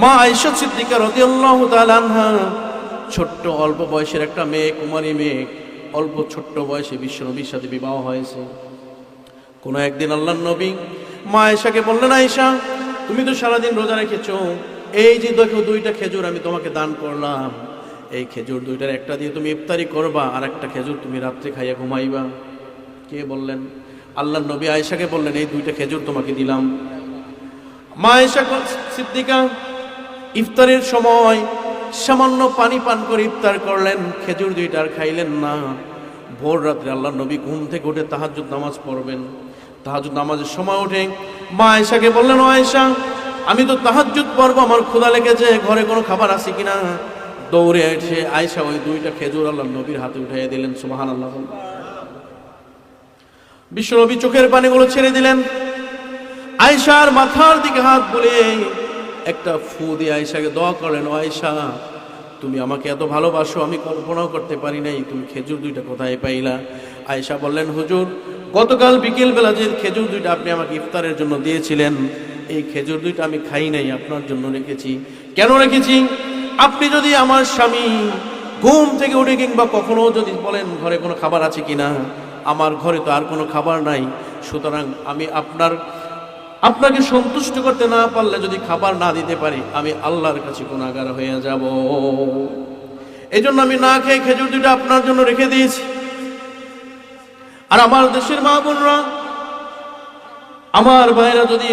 মা আয়েশা সিদ্দিকা রাদিয়াল্লাহু তাআলা আনহা, ছোট্ট অল্প বয়সের একটা মেয়ে, কুমারী মেয়ে, অল্প ছোট্ট বয়সে বিশ্বনবীর সাথে বিবাহ হয়েছে। কোন একদিন আল্লাহর নবী মা আয়েশাকে বললেন, আয়েশা তুমি তো সারাদিন রোজা রেখেছো, এই যে দেখো দুইটা খেজুর আমি তোমাকে দান করলাম, এই খেজুর দুইটার একটা দিয়ে তুমি ইফতারি করবা, আর একটা খেজুর তুমি রাত্রে খাইয়া ঘুমাইবা। কে বললেন? আল্লাহর নবী আয়েশাকে বললেন, এই দুইটা খেজুর তোমাকে দিলাম। মা আয়েশা সিদ্দিকা ইফতারের সময় সামান্য পানি পান করে ইফতার করলেন, খেজুর দুইটার খাইলেন না। ভোর রাত্রে আল্লাহর নবী ঘুম থেকে উঠে তাহাজ্জুদ নামাজ পড়বেন। তাহাজ্জুদ নামাজের সময় উঠে মা আয়েশাকে বললেন, ও আয়েশা আমি তো তাহাজ্জুদ পড়বো, আমার ক্ষুধা লেগেছে, ঘরে কোনো খাবার আছে কিনা। দৌড়ে এসে আয়েশা ওই দুইটা খেজুর আল্লাহর নবীর হাতে উঠাইয়া দিলেন। সুবহানাল্লাহ। বিশ্বনবী চোখের পানিগুলো ছেড়ে দিলেন। আয়েশার মাথার দিকে হাত বুলিয়ে একটা ফু দিয়ে আয়েশাকে দোয়া করলেন, ও আয়েশা তুমি আমাকে এত ভালোবাসো, আমি কল্পনাও করতে পারি নাই, তুমি খেজুর দুইটা কোথায় পাইলা? আয়েশা বললেন, হুজুর গতকাল বিকেল বেলা যে খেজুর দুইটা আপনি আমাকে ইফতারের জন্য দিয়েছিলেন, এই খেজুর দুইটা আমি খাই নাই, আপনার জন্য রেখেছি। কেন রেখেছি? আপনি যদি আমার স্বামী ঘুম থেকে উঠে কিংবা কখনো যদি বলেন ঘরে কোনো খাবার আছে কিনা, আমার ঘরে তো আর কোনো খাবার নাই, সুতরাং আমি আপনাকে সন্তুষ্ট করতে না পারলে, যদি খাবার না দিতে পারি, আমি আল্লাহর কাছে গুনাহগার হয়ে যাব। এই জন্য আমি না খেয়ে খেজুর দুইটা আপনার জন্য রেখে দিয়েছি। আর আমার দেশের মা বোনরা, আমার ভাইরা যদি